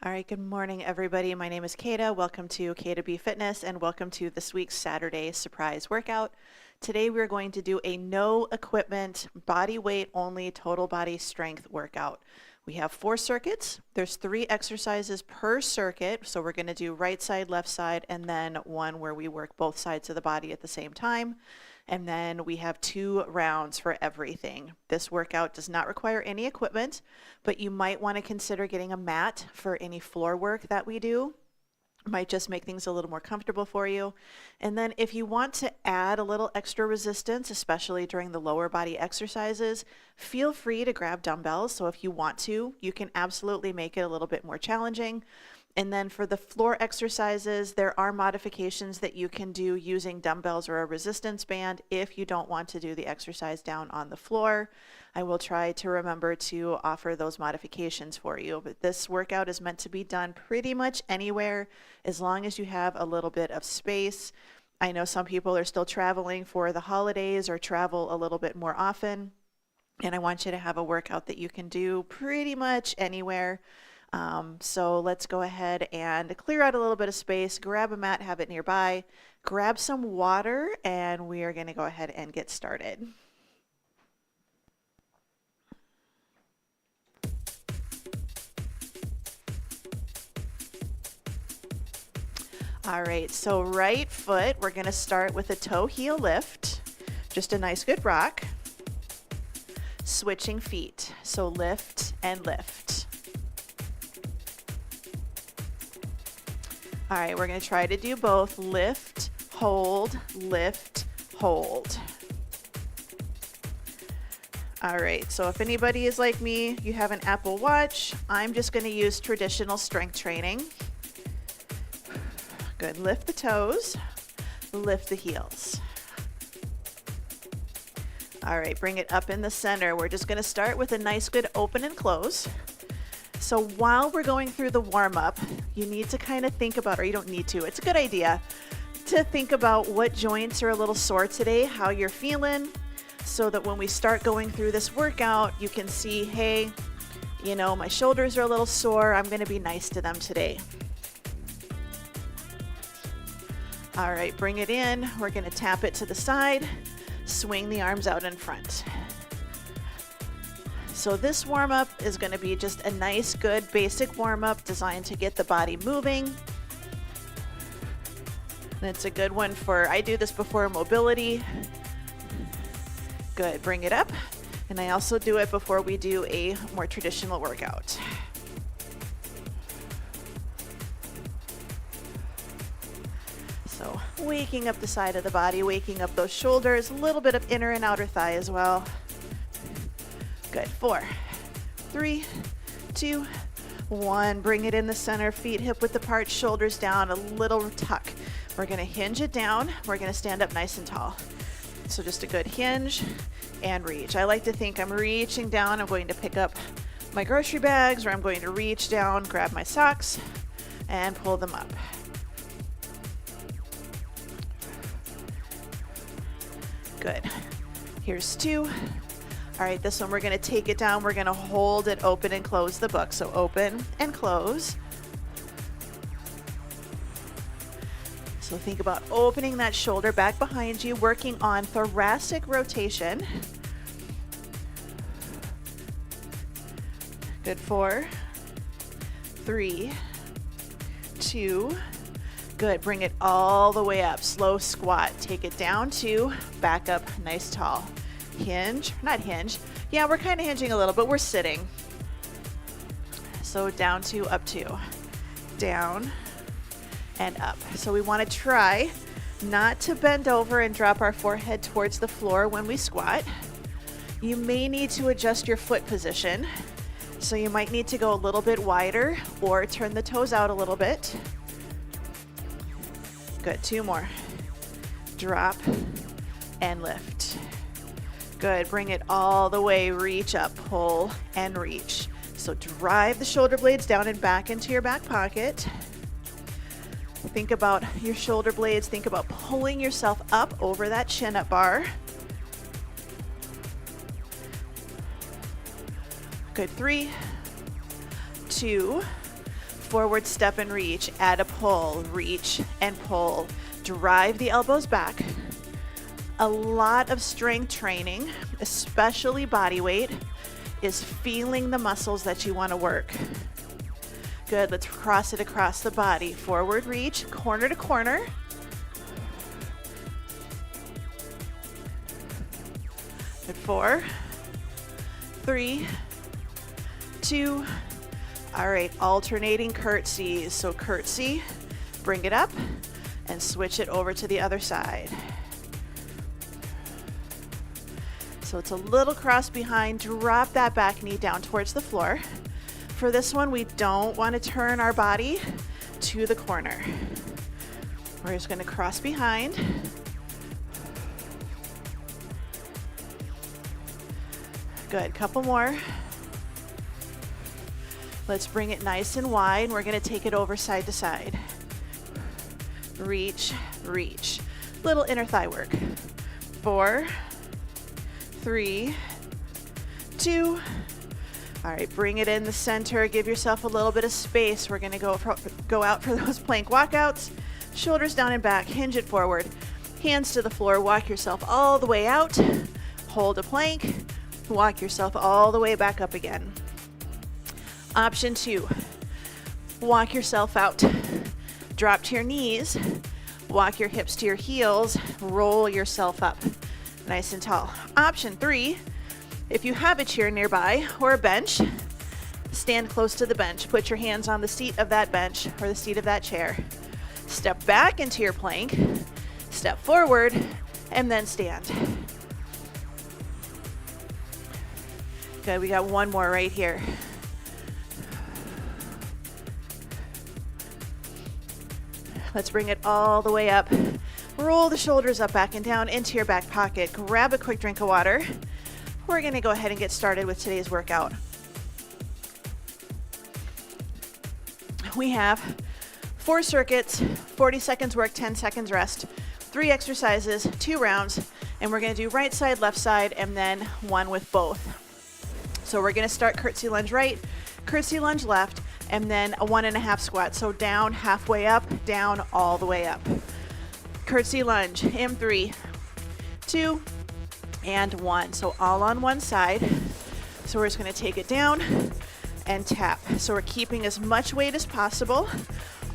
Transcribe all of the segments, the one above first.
All right, good morning, everybody. My name is Kata. Welcome to K2B Fitness, and welcome to this week's Saturday surprise workout. Today, we're going to do a no equipment, body weight only, total body strength workout. We have 4 circuits. There's 3 exercises per circuit. So we're going to do right side, left side, and then one where we work both sides of the body at the same time. And then we have 2 rounds for everything. This workout does not require any equipment, but you might want to consider getting a mat for any floor work that we do. Might just make things a little more comfortable for you. And then if you want to add a little extra resistance, especially during the lower body exercises, feel free to grab dumbbells. So if you want to, you can absolutely make it a little bit more challenging. And then for the floor exercises, there are modifications that you can do using dumbbells or a resistance band if you don't want to do the exercise down on the floor. I will try to remember to offer those modifications for you, but this workout is meant to be done pretty much anywhere as long as you have a little bit of space. I know some people are still traveling for the holidays or travel a little bit more often, and I want you to have a workout that you can do pretty much anywhere. So let's go ahead and clear out a little bit of space, grab a mat, have it nearby, grab some water, and we are going to go ahead and get started. All right, so right foot, we're going to start with a toe heel lift, just a nice good rock. Switching feet, so lift and lift. All right, we're going to try to do both lift, hold, lift, hold. All right, so if anybody is like me, you have an Apple Watch, I'm just going to use traditional strength training. Good, lift the toes, lift the heels. All right, bring it up in the center. We're just going to start with a nice good open and close. So while we're going through the warm-up, you need to kind of think about, or you don't need to, it's a good idea to think about what joints are a little sore today, how you're feeling, so that when we start going through this workout, you can see, hey, you know, my shoulders are a little sore, I'm going to be nice to them today. All right, bring it in. We're going to tap it to the side, swing the arms out in front. So this warm-up is going to be just a nice, good, basic warm-up designed to get the body moving. And it's a good one for, I do this before mobility. Good, bring it up. And I also do it before we do a more traditional workout. So waking up the side of the body, waking up those shoulders, a little bit of inner and outer thigh as well. Good, 4, 3, 2, 1. Bring it in the center, feet hip width apart, shoulders down, a little tuck. We're gonna hinge it down. We're gonna stand up nice and tall. So just a good hinge and reach. I like to think I'm reaching down. I'm going to pick up my grocery bags, or I'm going to reach down, grab my socks, and pull them up. Good. Here's 2. All right, this one we're going to take it down. We're going to hold it open and close the book. So open and close. So think about opening that shoulder back behind you, working on thoracic rotation. Good, 4, 3, 2. Good, bring it all the way up. Slow squat. Take it down 2, back up, nice tall. Hinge, not hinge. Yeah, we're kind of hinging a little, but we're sitting. So down 2, up 2, down and up. So we want to try not to bend over and drop our forehead towards the floor when we squat. You may need to adjust your foot position. So you might need to go a little bit wider or turn the toes out a little bit. Good, 2 more. Drop and lift. Good, bring it all the way, reach up, pull and reach. So drive the shoulder blades down and back into your back pocket. Think about your shoulder blades, think about pulling yourself up over that chin-up bar. Good, 3, 2, forward step and reach, add a pull, reach and pull. Drive the elbows back. A lot of strength training, especially body weight, is feeling the muscles that you want to work. Good, let's cross it across the body. Forward reach, corner to corner. Good, 4, 3, 2. All right, alternating curtsies. So curtsy, bring it up, and switch it over to the other side. So it's a little cross behind. Drop that back knee down towards the floor. For this one, we don't want to turn our body to the corner. We're just going to cross behind. Good, couple more. Let's bring it nice and wide. We're going to take it over side to side. Reach, reach. Little inner thigh work. 4, 3, 2. All right, bring it in the center. Give yourself a little bit of space. We're going to go out for those plank walkouts. Shoulders down and back. Hinge it forward. Hands to the floor. Walk yourself all the way out. Hold a plank. Walk yourself all the way back up again. Option 2, walk yourself out. Drop to your knees, walk your hips to your heels, roll yourself up nice and tall. Option 3, if you have a chair nearby or a bench, stand close to the bench. Put your hands on the seat of that bench or the seat of that chair. Step back into your plank, step forward, and then stand. Good, we got one more right here. Let's bring it all the way up. Roll the shoulders up, back and down into your back pocket. Grab a quick drink of water. We're going to go ahead and get started with today's workout. We have 4 circuits, 40 seconds work, 10 seconds rest, 3 exercises, 2 rounds, and we're going to do right side, left side, and then one with both. So we're going to start curtsy lunge right, curtsy lunge left, and then a 1.5 squat. So down, halfway up, down, all the way up. Curtsy lunge in 3, 2, and 1. So all on one side. So we're just going to take it down and tap. So we're keeping as much weight as possible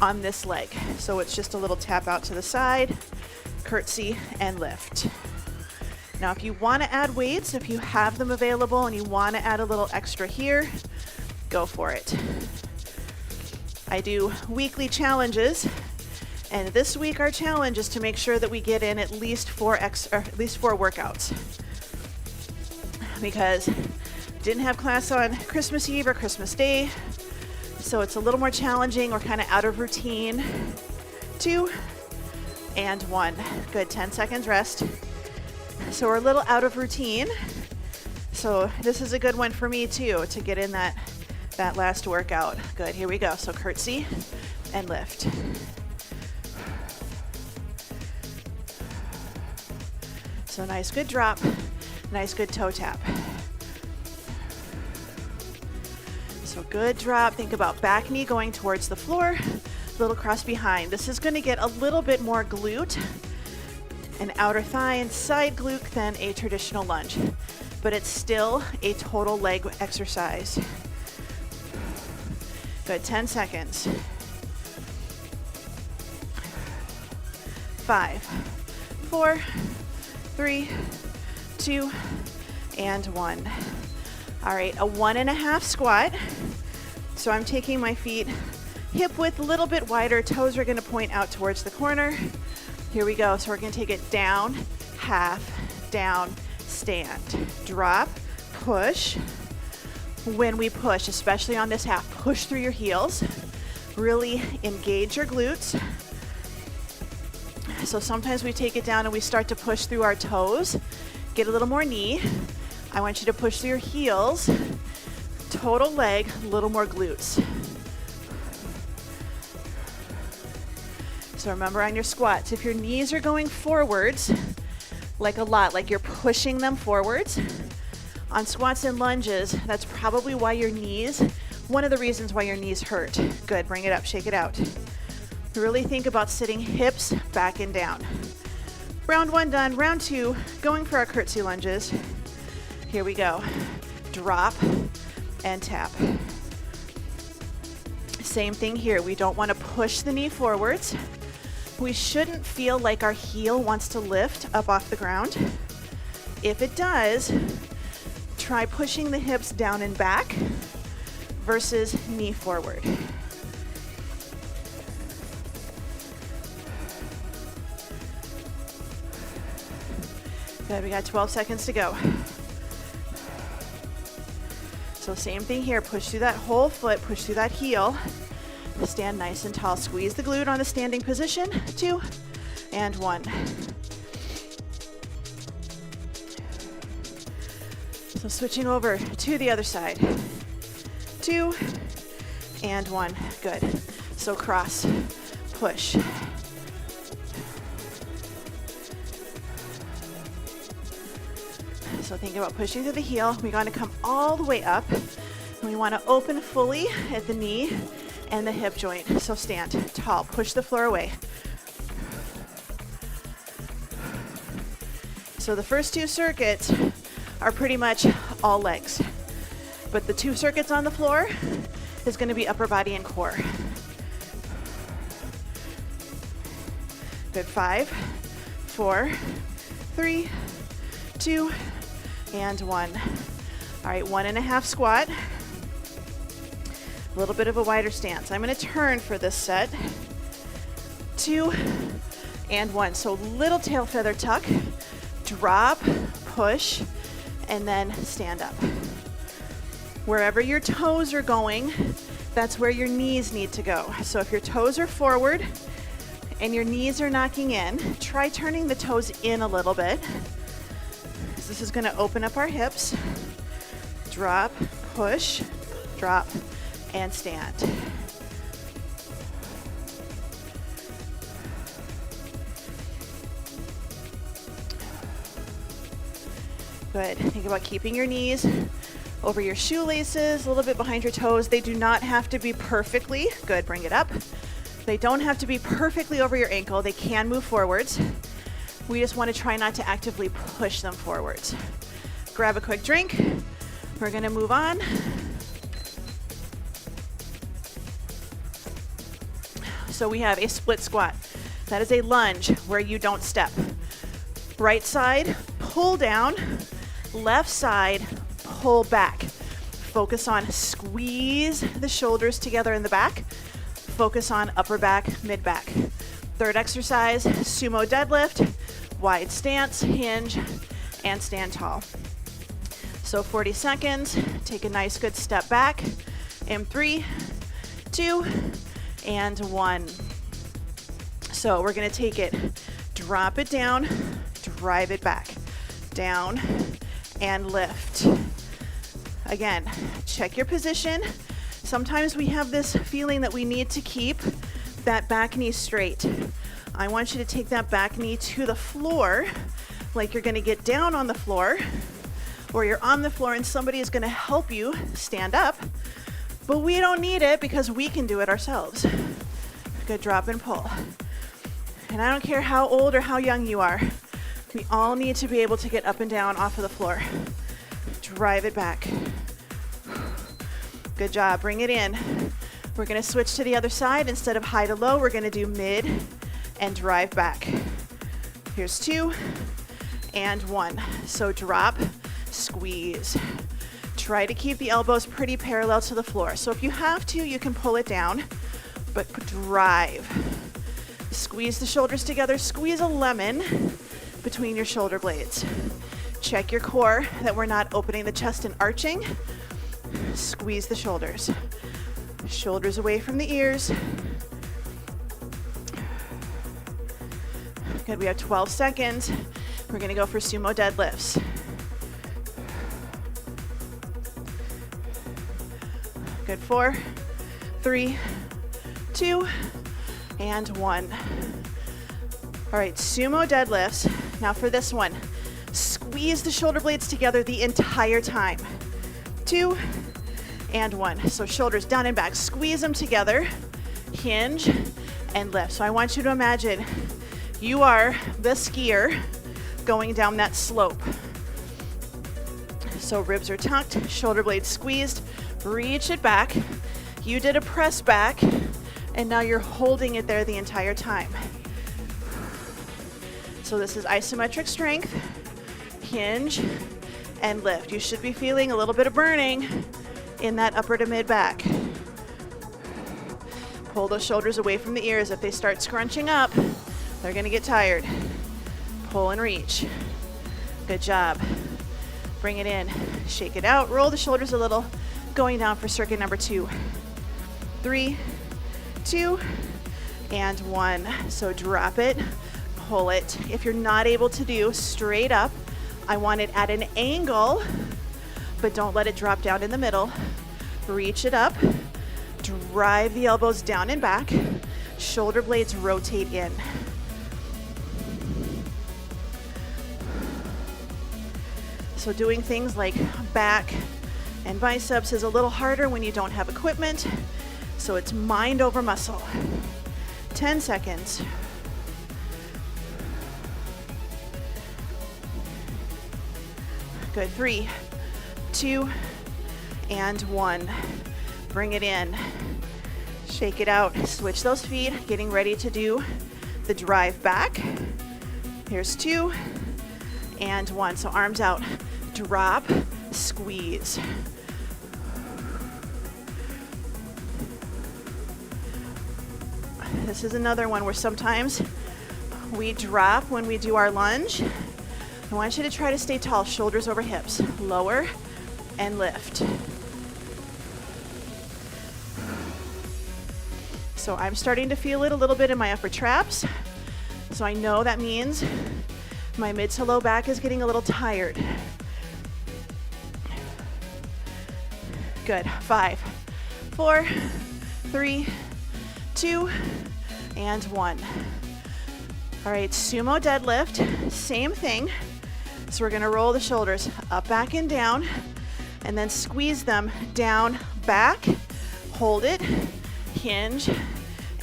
on this leg. So it's just a little tap out to the side, curtsy, and lift. Now, if you want to add weights, if you have them available and you want to add a little extra here, go for it. I do weekly challenges, and this week our challenge is to make sure that we get in at least 4 workouts, because didn't have class on Christmas Eve or Christmas Day, so it's a little more challenging. We're kind of out of routine. 2 and 1. Good, 10 seconds rest. So we're a little out of routine, so this is a good one for me too, to get in that last workout. Good, here we go. So curtsy and lift. So nice, good drop. Nice, good toe tap. So good drop. Think about back knee going towards the floor. Little cross behind. This is going to get a little bit more glute and outer thigh and side glute than a traditional lunge, but it's still a total leg exercise. Good, 10 seconds. 5, 4, 3, 2, and 1. All right, a 1.5 squat. So I'm taking my feet hip width a little bit wider. Toes are going to point out towards the corner. Here we go. So we're going to take it down, half, down, stand, drop, push. When we push, especially on this half, push through your heels. Really engage your glutes. So sometimes we take it down and we start to push through our toes. Get a little more knee. I want you to push through your heels. Total leg, a little more glutes. So remember on your squats, if your knees are going forwards, like a lot, like you're pushing them forwards, on squats and lunges, that's probably why your knees one of the reasons why your knees hurt. Good, bring it up, shake it out. Really think about sitting hips back and down. Round 1 done. Round 2, going for our curtsy lunges. Here we go. Drop and tap. Same thing here. We don't want to push the knee forwards. We shouldn't feel like our heel wants to lift up off the ground. If it does, try pushing the hips down and back versus knee forward. Good, we got 12 seconds to go. So same thing here, push through that whole foot, push through that heel. Stand nice and tall, squeeze the glute on the standing position. 2 and 1. So switching over to the other side. 2 and 1, good. So cross, push. So think about pushing through the heel. We're going to come all the way up. And we want to open fully at the knee and the hip joint. So stand tall, push the floor away. So the first 2 circuits are pretty much all legs. But the 2 circuits on the floor is going to be upper body and core. Good, 5, 4, 3, 2, and 1. All right, 1.5 squat. A little bit of a wider stance. I'm going to turn for this set. 2 and 1. So little tail feather tuck, drop, push, and then stand up. Wherever your toes are going, that's where your knees need to go. So if your toes are forward and your knees are knocking in, try turning the toes in a little bit. This is going to open up our hips. Drop, push, drop, and stand. Good. Think about keeping your knees over your shoelaces, a little bit behind your toes. They do not have to be perfectly, good, bring it up. They don't have to be perfectly over your ankle. They can move forwards. We just want to try not to actively push them forwards. Grab a quick drink. We're going to move on. So we have a split squat. That is a lunge where you don't step. Right side, pull down. Left side, pull back. Focus on squeeze the shoulders together in the back. Focus on upper back, mid back. Third exercise, sumo deadlift. Wide stance, hinge, and stand tall. So 40 seconds, take a nice good step back in 3, 2, and 1. So we're gonna take it, drop it down, drive it back, down, and lift. Again, check your position. Sometimes we have this feeling that we need to keep that back knee straight. I want you to take that back knee to the floor, like you're gonna get down on the floor, or you're on the floor and somebody is gonna help you stand up, but we don't need it because we can do it ourselves. Good, drop and pull. And I don't care how old or how young you are, we all need to be able to get up and down off of the floor. Drive it back. Good job, bring it in. We're gonna switch to the other side. Instead of high to low, we're gonna do mid and drive back. Here's 2 and 1. So drop, squeeze. Try to keep the elbows pretty parallel to the floor. So if you have to, you can pull it down, but drive. Squeeze the shoulders together, squeeze a lemon between your shoulder blades. Check your core that we're not opening the chest and arching. Squeeze the shoulders. Shoulders away from the ears. Good, we have 12 seconds. We're gonna go for sumo deadlifts. Good, 4, 3, 2, and 1. All right, sumo deadlifts. Now for this one, squeeze the shoulder blades together the entire time. 2 and 1. So shoulders down and back, squeeze them together, hinge and lift. So I want you to imagine you are the skier going down that slope. So ribs are tucked, shoulder blades squeezed, reach it back. You did a press back, and now you're holding it there the entire time. So this is isometric strength, hinge, and lift. You should be feeling a little bit of burning in that upper to mid back. Pull those shoulders away from the ears. If they start scrunching up, they're gonna get tired. Pull and reach. Good job. Bring it in, shake it out, roll the shoulders a little, going down for circuit number 2. 3, 2, and 1. So drop it, pull it. If you're not able to do straight up, I want it at an angle, but don't let it drop down in the middle. Reach it up, drive the elbows down and back, shoulder blades rotate in. So doing things like back and biceps is a little harder when you don't have equipment, so it's mind over muscle. 10 seconds. Good, 3, 2, and 1. Bring it in, shake it out, switch those feet, getting ready to do the drive back. Here's 2, and 1. So arms out, drop, squeeze. This is another one where sometimes we drop when we do our lunge. I want you to try to stay tall, shoulders over hips, lower and lift. So I'm starting to feel it a little bit in my upper traps. So I know that means my mid to low back is getting a little tired. Good, 5, 4, 3, 2, and 1. All right, sumo deadlift, same thing. So we're gonna roll the shoulders up, back, and down, and then squeeze them down, back, hold it, hinge,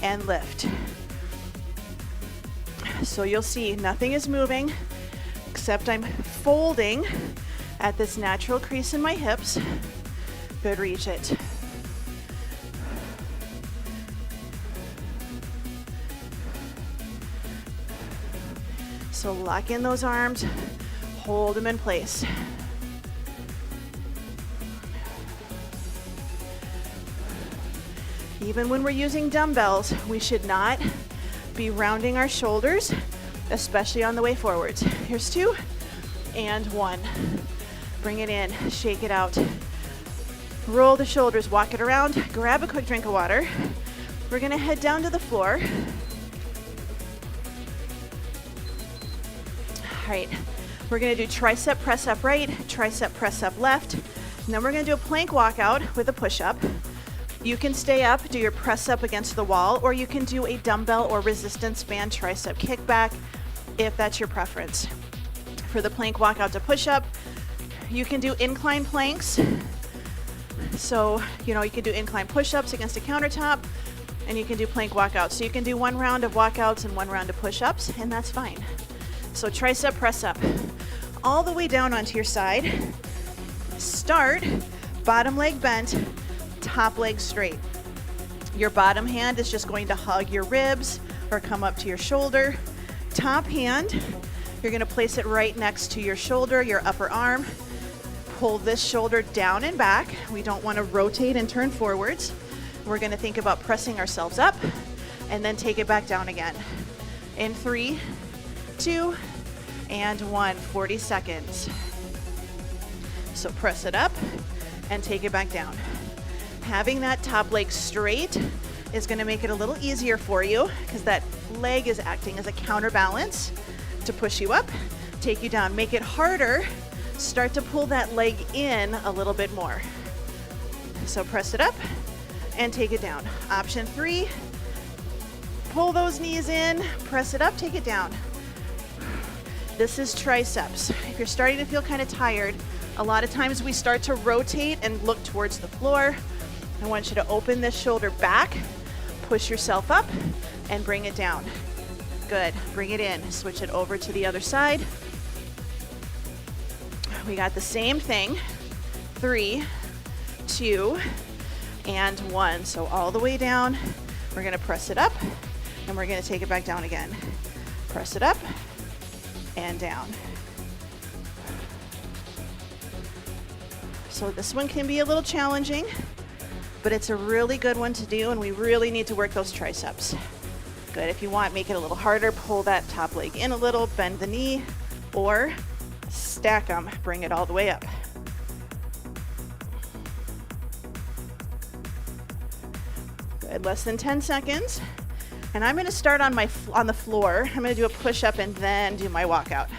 and lift. So you'll see nothing is moving, except I'm folding at this natural crease in my hips. Good, reach it. So lock in those arms, hold them in place. Even when we're using dumbbells, we should not be rounding our shoulders, especially on the way forwards. Here's 2, and 1. Bring it in, shake it out. Roll the shoulders, walk it around, grab a quick drink of water. We're gonna head down to the floor. All right, we're gonna do tricep press up right, tricep press up left, and then we're gonna do a plank walkout with a push-up. You can stay up, do your press up against the wall, or you can do a dumbbell or resistance band tricep kickback if that's your preference. For the plank walkout to push-up, you can do incline planks. So, you can do incline push-ups against a countertop, and you can do plank walkouts. So you can do 1 round of walkouts and 1 round of push-ups, and that's fine. So tricep press up, all the way down onto your side. Start, bottom leg bent, top leg straight. Your bottom hand is just going to hug your ribs or come up to your shoulder. Top hand, you're gonna place it right next to your shoulder, your upper arm. Pull this shoulder down and back. We don't wanna rotate and turn forwards. We're gonna think about pressing ourselves up and then take it back down again. In 3, 2, and 1, 40 seconds. So press it up and take it back down. Having that top leg straight is gonna make it a little easier for you because that leg is acting as a counterbalance to push you up, take you down. Make it harder, start to pull that leg in a little bit more. So press it up and take it down. Option 3, pull those knees in, press it up, take it down. This is triceps. If you're starting to feel kind of tired, A lot of times we start to rotate and look towards the floor. I want you to open this shoulder back, push yourself up, and bring it down. Good, bring it in, switch it over to the other side. We got the same thing, 3, 2, and 1. So all the way down, we're gonna press it up, and we're gonna take it back down again. Press it up, and down. So this one can be a little challenging, but it's a really good one to do, and we really need to work those triceps. Good, if you want, make it a little harder, pull that top leg in a little, bend the knee, or stack them, bring it all the way up. Good, less than 10 seconds. And I'm gonna start on the floor. I'm gonna do a push-up and then do my walkout.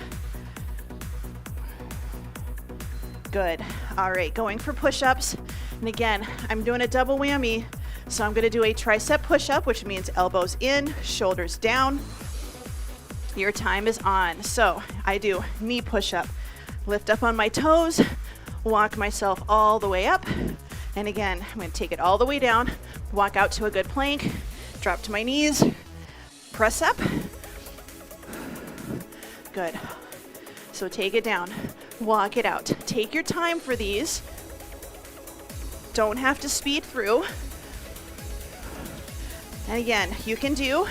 Good, all right, going for push-ups. And again, I'm doing a double whammy. So I'm gonna do a tricep push-up, which means elbows in, shoulders down. Your time is on. So I do knee push-up, lift up on my toes, walk myself all the way up. And again, I'm gonna take it all the way down, walk out to a good plank, drop to my knees, press up. Good. So take it down, walk it out. Take your time for these. Don't have to speed through. And again, you can do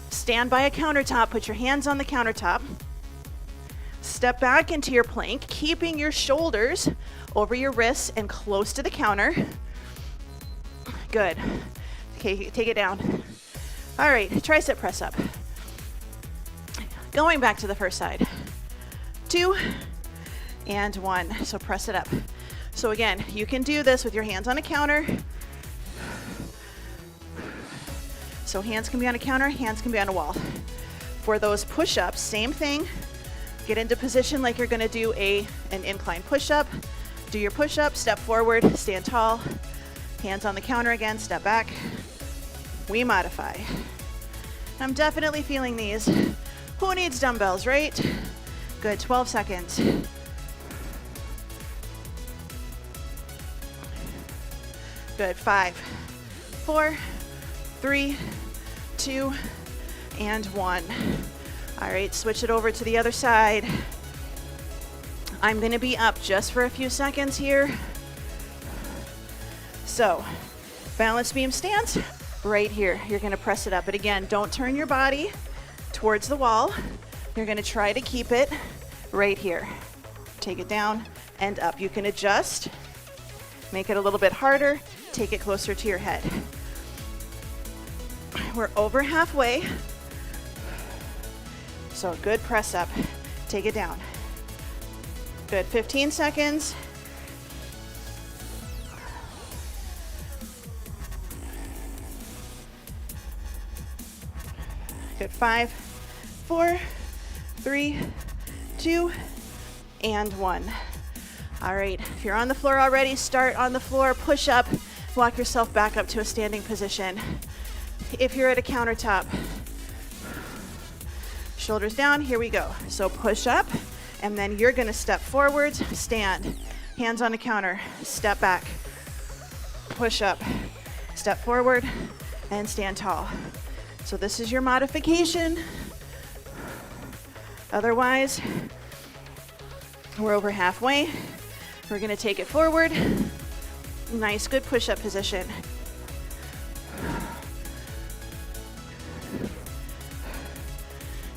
stand by a countertop, put your hands on the countertop, step back into your plank, keeping your shoulders over your wrists and close to the counter. Good. Okay, take it down. All right, tricep press up. Going back to the first side. 2 and 1. So press it up. So again, you can do this with your hands on a counter. So hands can be on a counter, hands can be on a wall. For those push-ups, same thing. Get into position like you're gonna do an incline push-up. Do your push-up, step forward, stand tall. Hands on the counter again, step back. We modify. I'm definitely feeling these. Who needs dumbbells, right? Good, 12 seconds. Good, 5, 4, 3, 2, and 1. All right, switch it over to the other side. I'm gonna be up just for a few seconds here. So, balance beam stance, right here. You're gonna press it up, but again, don't turn your body towards the wall. You're gonna try to keep it right here. Take it down and up. You can adjust, make it a little bit harder, take it closer to your head. We're over halfway. So good press up, take it down. Good, 15 seconds. Good, 5, 4, 3, 2, and 1. All right, if you're on the floor already, start on the floor, push up, walk yourself back up to a standing position. If you're at a countertop, shoulders down, here we go. So push up, and then you're gonna step forwards, stand, hands on the counter, step back, push up, step forward, and stand tall. So this is your modification. Otherwise, we're over halfway. We're gonna take it forward. Nice, good push-up position.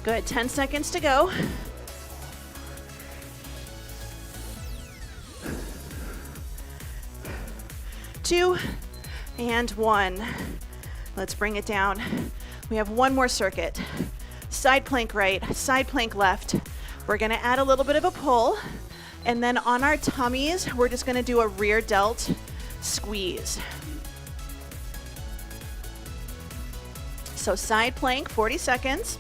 Good, 10 seconds to go. Two and 1. Let's bring it down. We have one more circuit. Side plank right, side plank left. We're gonna add a little bit of a pull, and then on our tummies, we're just gonna do a rear delt squeeze. So side plank, 40 seconds.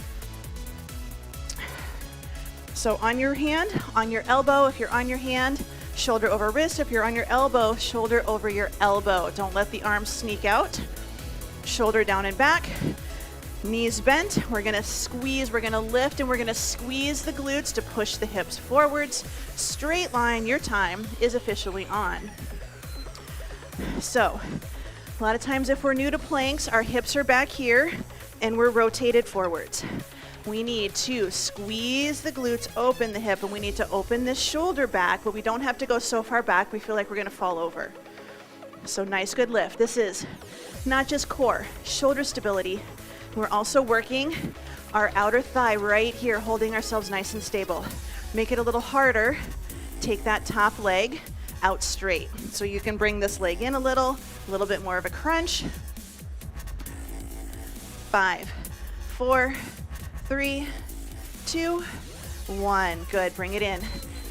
So on your hand, on your elbow, if you're on your hand, shoulder over wrist. If you're on your elbow, shoulder over your elbow. Don't let the arms sneak out. Shoulder down and back. Knees bent, we're gonna squeeze, we're gonna lift, and we're gonna squeeze the glutes to push the hips forwards. Straight line, your time is officially on. So, a lot of times if we're new to planks, our hips are back here and we're rotated forwards. We need to squeeze the glutes, open the hip, and we need to open this shoulder back, but we don't have to go so far back we feel like we're gonna fall over. So nice, good lift. This is not just core, shoulder stability. We're also working our outer thigh right here, holding ourselves nice and stable. Make it a little harder. Take that top leg out straight. So you can bring this leg in a little bit more of a crunch. 5, 4, 3, 2, 1. Good, bring it in.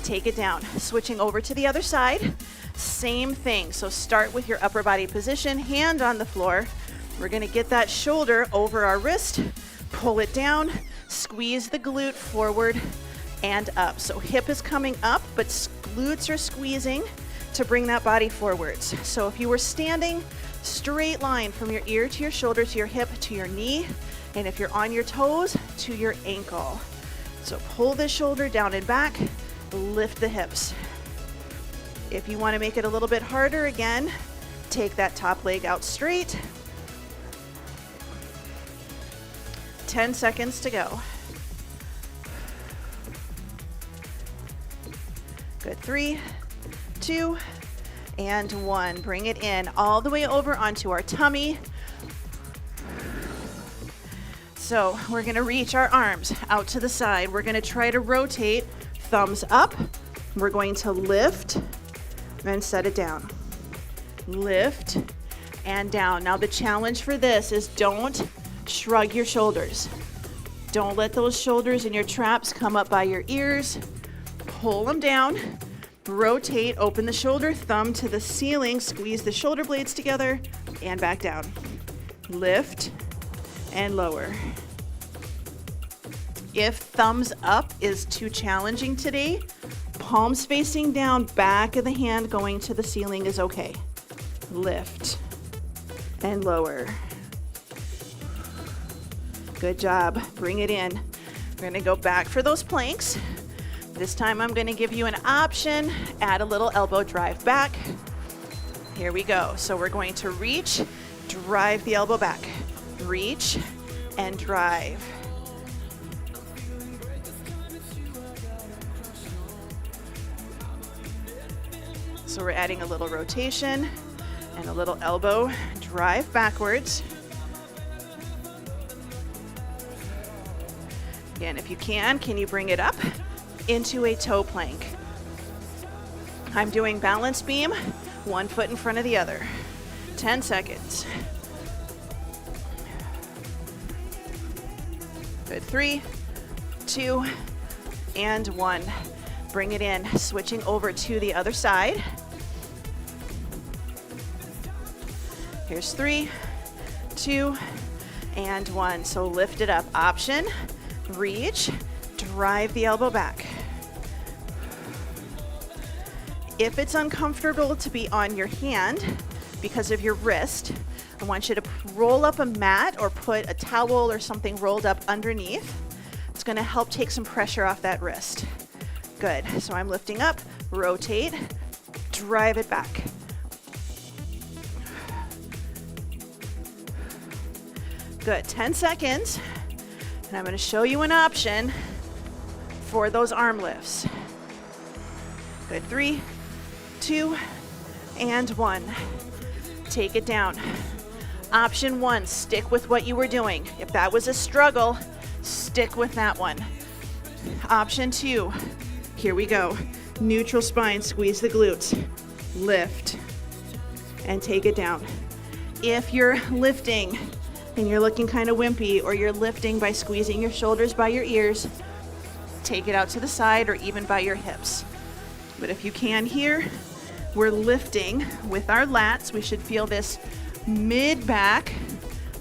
Take it down. Switching over to the other side. Same thing. So start with your upper body position, hand on the floor. We're gonna get that shoulder over our wrist, pull it down, squeeze the glute forward and up. So hip is coming up, but glutes are squeezing to bring that body forwards. So if you were standing, straight line from your ear to your shoulder to your hip to your knee, and if you're on your toes, to your ankle. So pull the shoulder down and back, lift the hips. If you wanna make it a little bit harder, again, take that top leg out straight. 10 seconds to go. Good, 3, 2, and 1. Bring it in all the way over onto our tummy. So we're gonna reach our arms out to the side. We're gonna try to rotate, thumbs up. We're going to lift and set it down. Lift and down. Now the challenge for this is don't shrug your shoulders. Don't let those shoulders and your traps come up by your ears. Pull them down, rotate, open the shoulder, thumb to the ceiling, squeeze the shoulder blades together, and back down. Lift and lower. If thumbs up is too challenging today, palms facing down, back of the hand going to the ceiling is okay. Lift and lower. Good job. Bring it in. We're going to go back for those planks. This time I'm going to give you an option. Add a little elbow drive back. Here we go. So we're going to reach, drive the elbow back. Reach and drive. So we're adding a little rotation and a little elbow drive backwards. Again, if you can you bring it up into a toe plank? I'm doing balance beam, one foot in front of the other. 10 seconds. Good, 3, 2, and 1. Bring it in, switching over to the other side. Here's 3, 2, and 1. So lift it up. Option, reach, drive the elbow back. If it's uncomfortable to be on your hand because of your wrist, I want you to roll up a mat or put a towel or something rolled up underneath. It's going to help take some pressure off that wrist. Good. So I'm lifting up, rotate, drive it back. Good. 10 seconds. And I'm going to show you an option for those arm lifts. Good. 3, 2, and 1. Take it down. Option 1, stick with what you were doing. If that was a struggle, stick with that one. Option 2, here we go. Neutral spine, squeeze the glutes. Lift and take it down. If you're lifting and you're looking kind of wimpy, or you're lifting by squeezing your shoulders by your ears, take it out to the side or even by your hips. But if you can here, we're lifting with our lats. We should feel this mid back,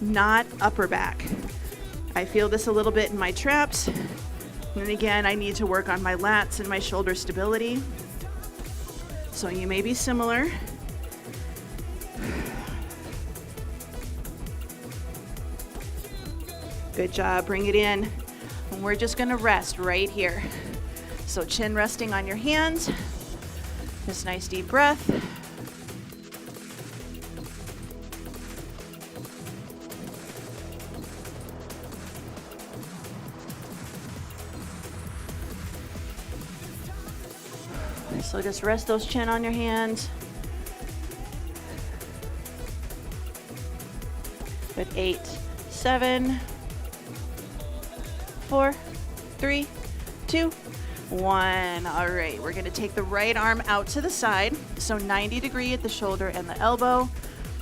not upper back. I feel this a little bit in my traps. And again, I need to work on my lats and my shoulder stability. So you may be similar. Good job, bring it in. And we're just gonna rest right here. So chin resting on your hands. Just nice deep breath. So just rest those chin on your hands. Good, 8, 7, 4, 3, 2, 1. All right, we're gonna take the right arm out to the side, so 90 degree at the shoulder and the elbow.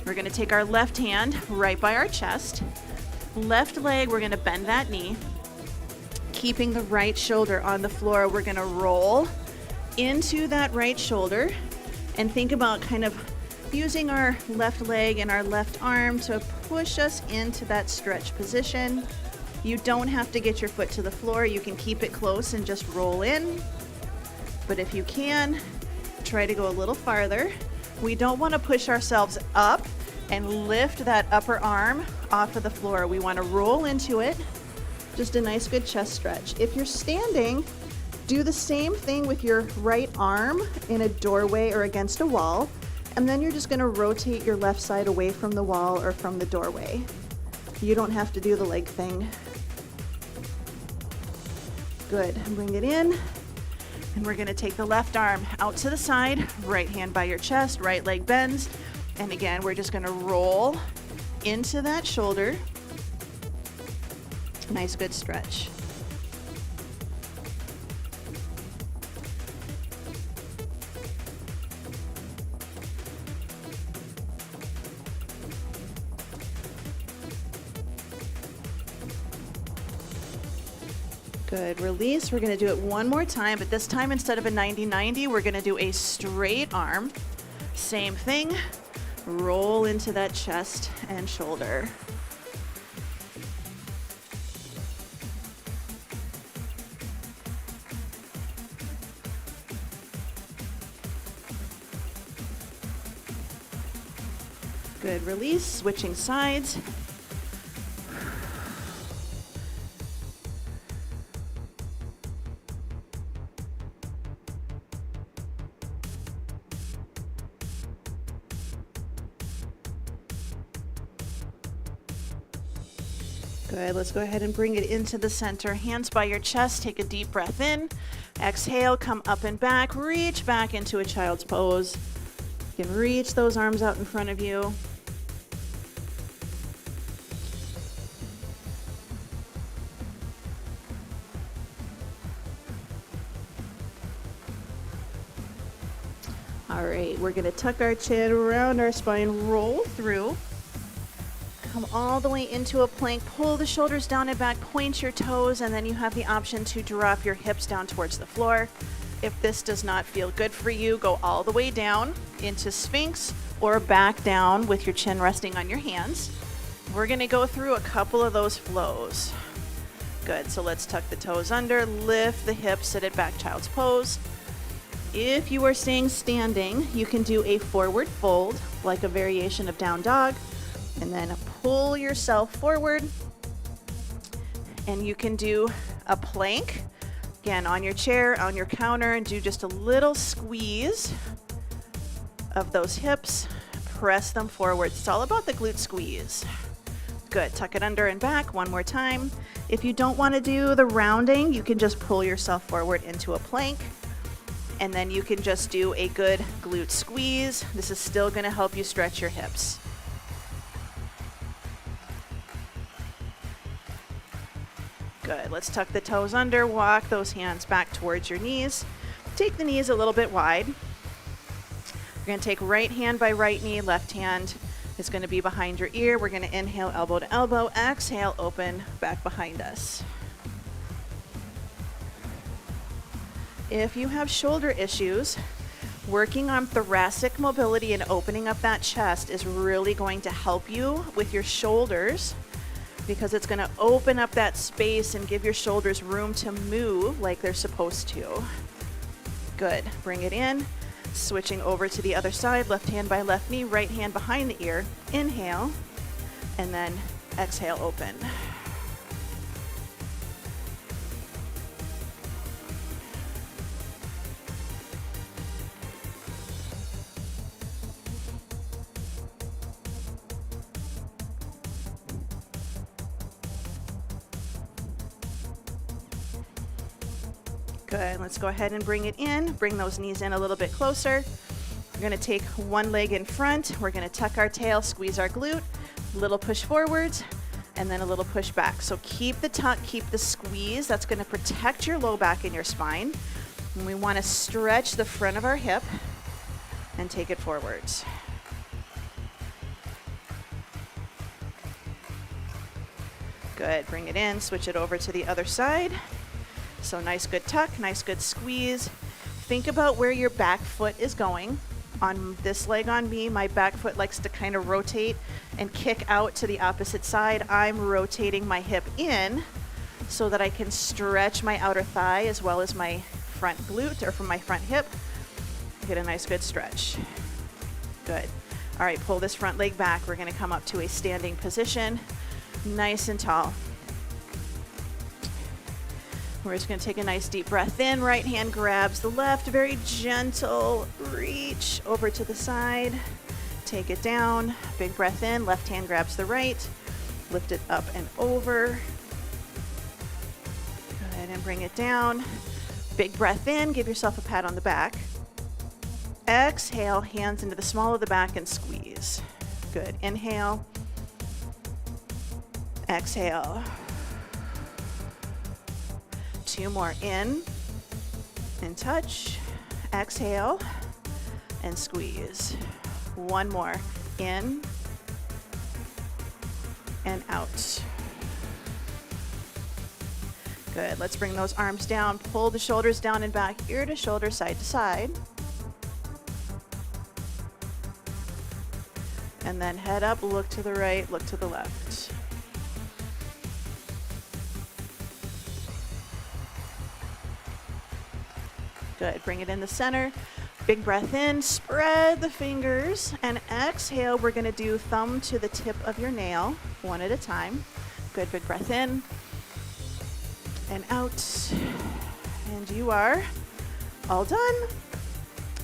We're gonna take our left hand right by our chest. Left leg, we're gonna bend that knee. Keeping the right shoulder on the floor, we're gonna roll into that right shoulder and think about kind of using our left leg and our left arm to push us into that stretch position. You don't have to get your foot to the floor. You can keep it close and just roll in. But if you can, try to go a little farther. We don't want to push ourselves up and lift that upper arm off of the floor. We want to roll into it. Just a nice good chest stretch. If you're standing, do the same thing with your right arm in a doorway or against a wall, and then you're just gonna rotate your left side away from the wall or from the doorway. You don't have to do the leg thing. Good, bring it in. And we're gonna take the left arm out to the side, right hand by your chest, right leg bends. And again, we're just gonna roll into that shoulder. Nice good stretch. Good, release. We're gonna do it one more time, but this time instead of a 90-90, we're gonna do a straight arm. Same thing, roll into that chest and shoulder. Good, release, switching sides. Good, let's go ahead and bring it into the center. Hands by your chest, take a deep breath in. Exhale, come up and back, reach back into a child's pose. You can reach those arms out in front of you. All right, we're gonna tuck our chin around our spine, roll through. Come all the way into a plank, pull the shoulders down and back, point your toes, and then you have the option to drop your hips down towards the floor. If this does not feel good for you, go all the way down into Sphinx or back down with your chin resting on your hands. We're gonna go through a couple of those flows. Good, so let's tuck the toes under, lift the hips, sit it back, child's pose. If you are staying standing, you can do a forward fold, like a variation of down dog, and then pull yourself forward. And you can do a plank, again, on your chair, on your counter, and do just a little squeeze of those hips. Press them forward. It's all about the glute squeeze. Good, tuck it under and back one more time. If you don't want to do the rounding, you can just pull yourself forward into a plank. And then you can just do a good glute squeeze. This is still going to help you stretch your hips. Good, let's tuck the toes under, walk those hands back towards your knees. Take the knees a little bit wide. We're gonna take right hand by right knee, left hand is gonna be behind your ear. We're gonna inhale elbow to elbow, exhale, open back behind us. If you have shoulder issues, working on thoracic mobility and opening up that chest is really going to help you with your shoulders, because it's going to open up that space and give your shoulders room to move like they're supposed to. Good, bring it in. Switching over to the other side, left hand by left knee, right hand behind the ear. Inhale, and then exhale, open. Good. Let's go ahead and bring it in. Bring those knees in a little bit closer. We're going to take one leg in front. We're going to tuck our tail, squeeze our glute, little push forwards, and then a little push back. So keep the tuck, keep the squeeze. That's going to protect your low back and your spine. And we want to stretch the front of our hip and take it forwards. Good. Bring it in, switch it over to the other side. So nice good tuck, nice good squeeze. Think about where your back foot is going. On this leg on me, my back foot likes to kind of rotate and kick out to the opposite side. I'm rotating my hip in so that I can stretch my outer thigh as well as my front glute, or from my front hip. Get a nice good stretch. Good. All right, pull this front leg back. We're going to come up to a standing position, nice and tall. We're just going to take a nice deep breath in. Right hand grabs the left, very gentle reach over to the side. Take it down. Big breath in. Left hand grabs the right. Lift it up and over. Go ahead and bring it down. Big breath in. Give yourself a pat on the back. Exhale, hands into the small of the back and squeeze. Good. Inhale. Exhale. 2 more. In and touch. Exhale and squeeze. 1 more. In and out. Good. Let's bring those arms down. Pull the shoulders down and back, ear to shoulder, side to side. And then head up, look to the right, look to the left. Good. Bring it in the center. Big breath in, spread the fingers, and exhale. We're going to do thumb to the tip of your nail, one at a time. Good. Big breath in and out. And you are all done.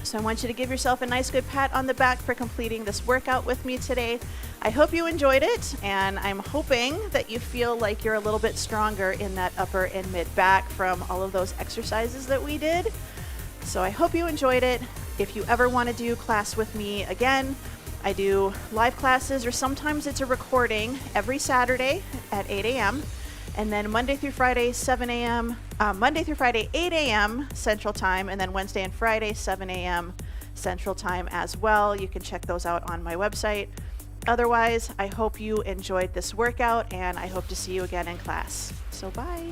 So I want you to give yourself a nice good pat on the back for completing this workout with me today. I hope you enjoyed it, and I'm hoping that you feel like you're a little bit stronger in that upper and mid back from all of those exercises that we did. So I hope you enjoyed it. If you ever want to do class with me again, I do live classes, or sometimes it's a recording every Saturday at 8 a.m. And then Monday through Friday, 7 a.m., Monday through Friday, 8 a.m. Central Time, and then Wednesday and Friday, 7 a.m. Central Time as well. You can check those out on my website. Otherwise, I hope you enjoyed this workout, and I hope to see you again in class. So bye.